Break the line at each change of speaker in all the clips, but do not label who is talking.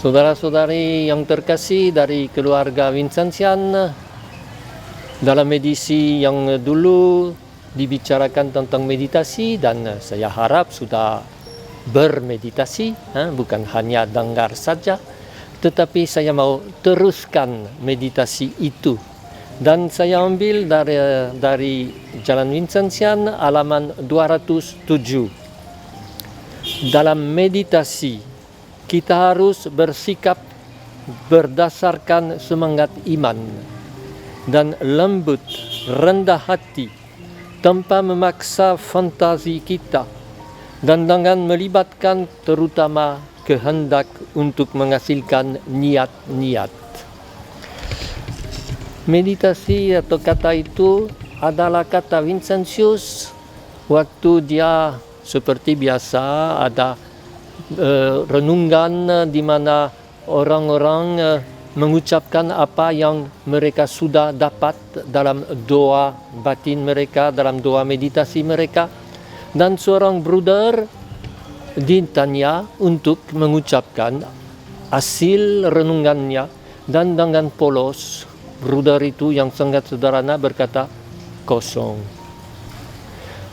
Saudara-saudari yang terkasih dari keluarga Vincentian, dalam edisi yang dulu dibicarakan tentang meditasi dan saya harap sudah bermeditasi, bukan hanya dengar saja, tetapi saya mau teruskan meditasi itu. Dan saya ambil dari Jalan Vincentian halaman 207. Dalam meditasi kita harus bersikap berdasarkan semangat iman dan lembut, rendah hati, tanpa memaksa fantasi kita dan dengan melibatkan terutama kehendak untuk menghasilkan niat-niat. Meditasi atau kata itu adalah kata Vincentius waktu dia seperti biasa ada renungan di mana orang-orang mengucapkan apa yang mereka sudah dapat dalam doa batin mereka, dalam doa meditasi mereka, dan seorang bruder ditanya untuk mengucapkan hasil renungannya, dan dengan polos bruder itu yang sangat sederhana berkata kosong.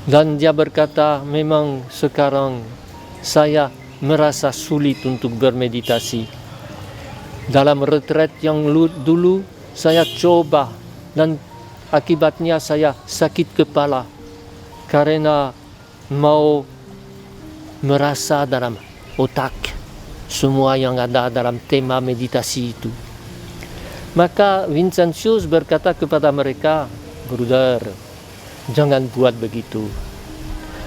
Dan dia berkata, memang sekarang saya merasa sulit untuk bermeditasi. Dalam retret yang dulu saya coba dan akibatnya saya sakit kepala karena mau merasa dalam otak semua yang ada dalam tema meditasi itu. Maka Vincentius berkata kepada mereka, bruder, jangan buat begitu.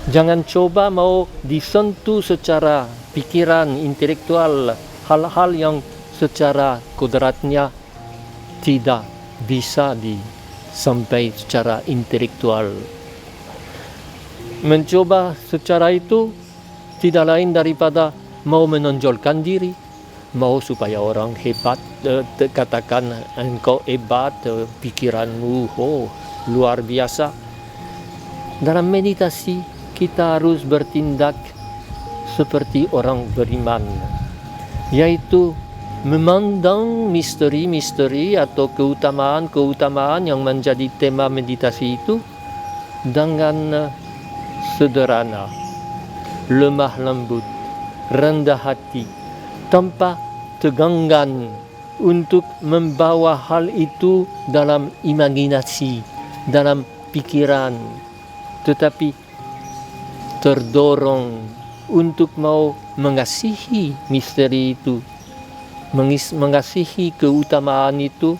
Jangan coba mau disentuh secara pikiran, intelektual, hal-hal yang secara kodratnya tidak bisa disampai secara intelektual. Mencoba secara itu tidak lain daripada mau menonjolkan diri, mau supaya orang hebat, katakan engkau hebat, pikiranmu luar biasa. Dalam meditasi kita harus bertindak seperti orang beriman, yaitu memandang misteri-misteri atau keutamaan-keutamaan yang menjadi tema meditasi itu dengan sederhana, lemah lembut, rendah hati, tanpa tegangan untuk membawa hal itu dalam imajinasi, dalam pikiran, tetapi terdorong untuk mau mengasihi misteri itu, mengasihi keutamaan itu,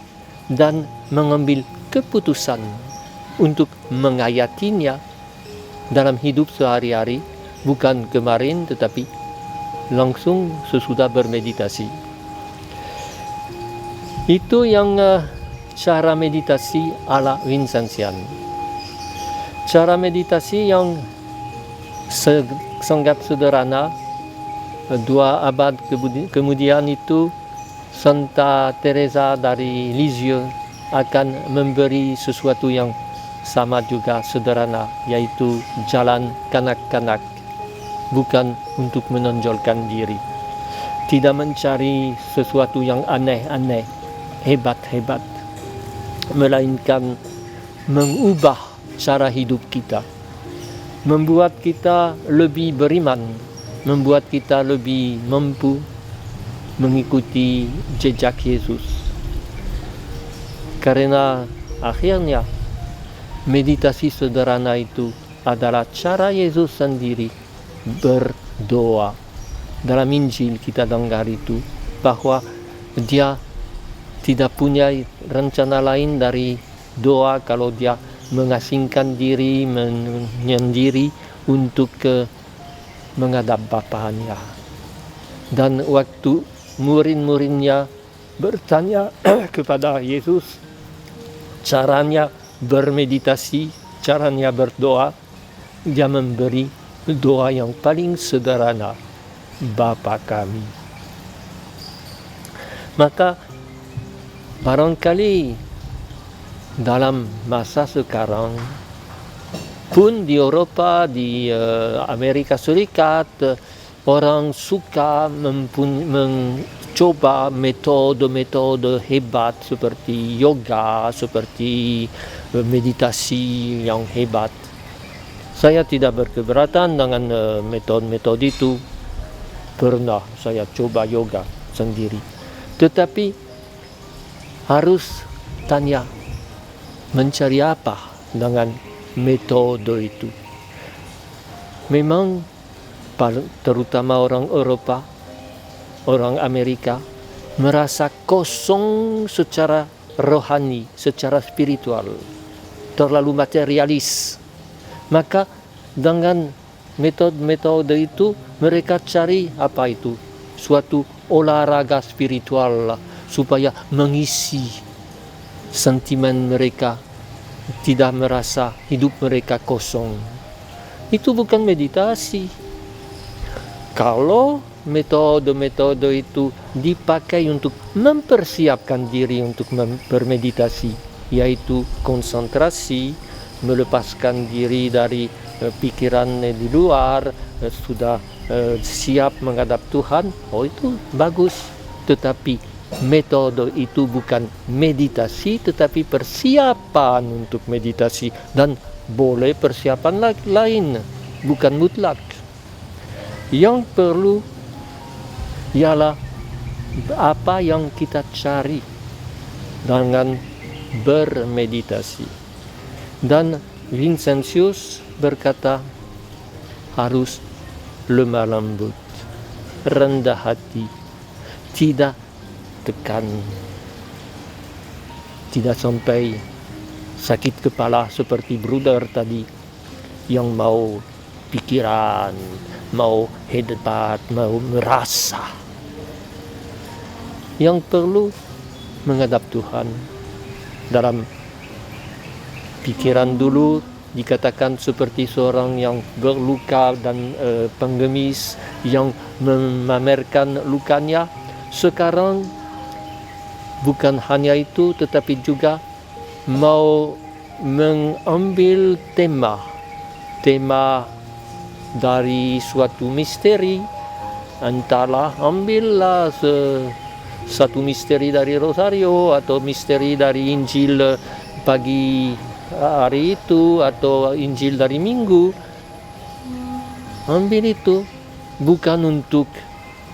dan mengambil keputusan untuk menghayatinya dalam hidup sehari-hari, bukan kemarin tetapi langsung sesudah bermeditasi. Itu yang cara meditasi ala Vincentian. Cara meditasi yang sangat sederhana. 2 abad kemudian itu Santa Teresa dari Lisieux akan memberi sesuatu yang sama juga sederhana, yaitu jalan kanak-kanak, bukan untuk menonjolkan diri, tidak mencari sesuatu yang aneh-aneh, hebat-hebat, melainkan mengubah cara hidup kita, membuat kita lebih beriman, membuat kita lebih mampu mengikuti jejak Yesus. Karena akhirnya meditasi sederhana itu adalah cara Yesus sendiri berdoa. Dalam Injil kita dengar itu bahwa dia tidak punya rencana lain dari doa kalau dia mengasingkan diri, menyendiri untuk menghadap Bapanya. Dan waktu murid-muridnya bertanya kepada Yesus caranya bermeditasi, caranya berdoa, dia memberi doa yang paling sederhana, Bapa kami. Maka barangkali dalam masa sekarang pun di Eropa, di Amerika Serikat, orang suka coba metode-metode hebat seperti yoga, seperti meditasi yang hebat. Saya tidak berkeberatan dengan metode-metode itu. Pernah saya coba yoga sendiri. Tetapi harus tanya, mencari apa dengan metode itu. Memang terutama orang Eropa, orang Amerika merasa kosong secara rohani, secara spiritual, terlalu materialis. Maka dengan metode itu mereka cari apa itu? Suatu olahraga spiritual supaya mengisi sentimen mereka, tidak merasa hidup mereka kosong. Itu bukan meditasi. Kalau metode-metode itu dipakai untuk mempersiapkan diri untuk bermeditasi, yaitu konsentrasi, melepaskan diri dari pikiran di luar, sudah siap menghadap Tuhan, itu bagus. Tetapi metode itu bukan meditasi, tetapi persiapan untuk meditasi, dan boleh persiapan lain, bukan mutlak. Yang perlu ialah apa yang kita cari dengan bermeditasi. Dan Vincentius berkata harus lemah lembut, rendah hati, tidak tekan, tidak sampai sakit kepala seperti bruder tadi yang mau pikiran, mau hebat, mau merasa. Yang perlu menghadap Tuhan. Dalam pikiran dulu dikatakan seperti seorang yang berluka dan pengemis yang memamerkan lukanya. Sekarang bukan hanya itu, tetapi juga mau mengambil tema dari suatu misteri. Entahlah, ambillah satu misteri dari Rosario atau misteri dari Injil pagi hari itu atau Injil dari Minggu. Ambil itu bukan untuk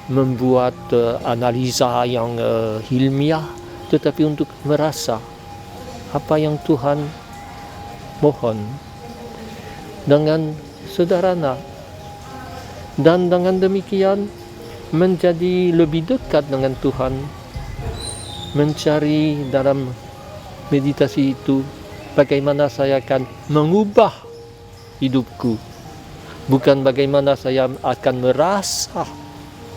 membuat analisa yang ilmiah, tetapi untuk merasa apa yang Tuhan mohon dengan sederhana, dan dengan demikian menjadi lebih dekat dengan Tuhan, mencari dalam meditasi itu bagaimana saya akan mengubah hidupku, bukan bagaimana saya akan merasa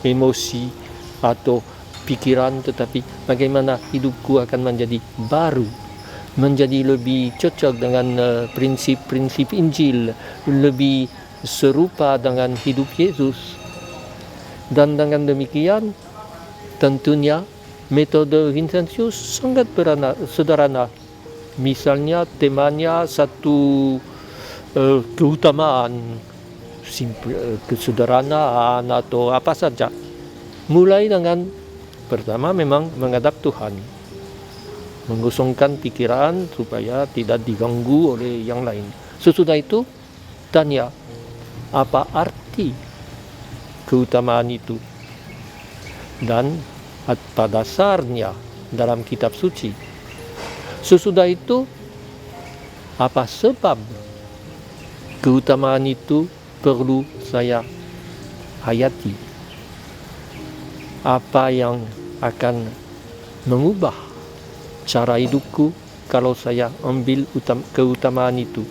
emosi atau pikiran, tetapi bagaimana hidupku akan menjadi baru, menjadi lebih cocok dengan prinsip-prinsip Injil, lebih serupa dengan hidup Yesus. Dan dengan demikian tentunya metode Vincentius sangat sederhana. Misalnya temanya satu keutamaan, kesederhanaan atau apa saja. Mulai dengan pertama memang menghadap Tuhan, mengosongkan pikiran supaya tidak diganggu oleh yang lain. Sesudah itu tanya, apa arti keutamaan itu, dan apa dasarnya dalam kitab suci. Sesudah itu apa sebab keutamaan itu perlu saya hayati, apa yang akan mengubah cara hidupku kalau saya ambil keutamaan itu.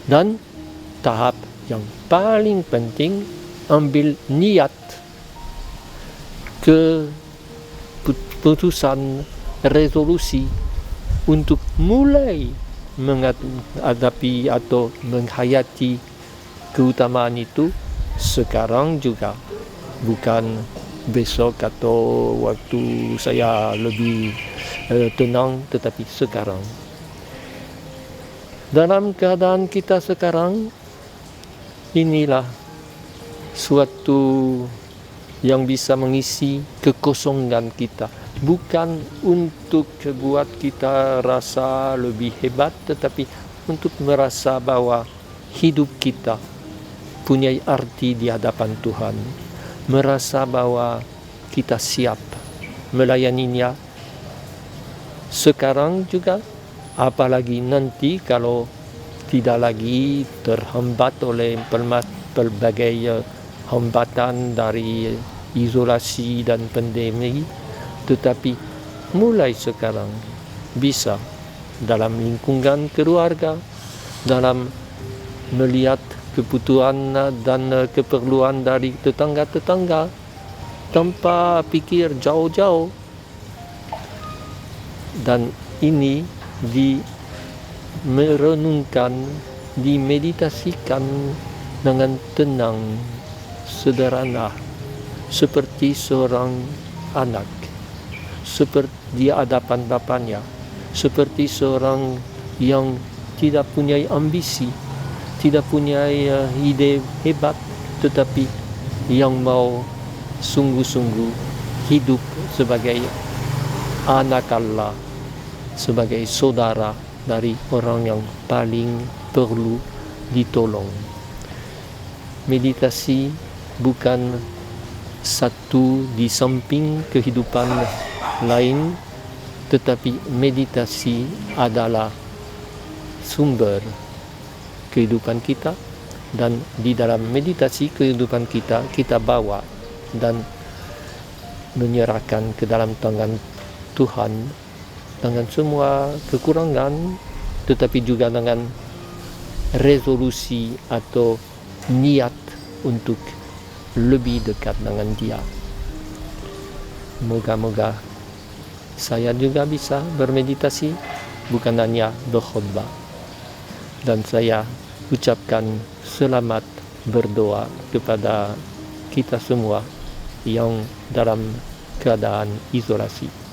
Dan tahap yang paling penting, ambil niat, keputusan, resolusi untuk mulai menghadapi atau menghayati keutamaan itu sekarang juga, bukan besok atau waktu saya lebih tenang, tetapi sekarang. Dalam keadaan kita sekarang, inilah suatu yang bisa mengisi kekosongan kita. Bukan untuk buat kita rasa lebih hebat, tetapi untuk merasa bahwa hidup kita punya arti di hadapan Tuhan. Merasa bahwa kita siap melayaninya sekarang juga, apalagi nanti kalau tidak lagi terhambat oleh pelbagai hambatan dari isolasi dan pandemi, tetapi mulai sekarang bisa dalam lingkungan keluarga, dalam melihat kebutuhan dan keperluan dari tetangga-tetangga tanpa pikir jauh-jauh, dan ini merenungkan, dimeditasikan dengan tenang, sederhana, seperti seorang anak, seperti di hadapan bapaknya, seperti seorang yang tidak punya ambisi, tidak punya ide hebat, tetapi yang mau sungguh-sungguh hidup sebagai anak Allah, sebagai saudara dari orang yang paling perlu ditolong. Meditasi bukan satu di samping kehidupan lain, tetapi meditasi adalah sumber kehidupan kita, dan di dalam meditasi kehidupan kita, kita bawa dan menyerahkan ke dalam tangan Tuhan dengan semua kekurangan, tetapi juga dengan resolusi atau niat untuk lebih dekat dengan Dia. Moga-moga saya juga bisa bermeditasi, bukan hanya berkhotbah. Dan saya ucapkan selamat berdoa kepada kita semua yang dalam keadaan isolasi.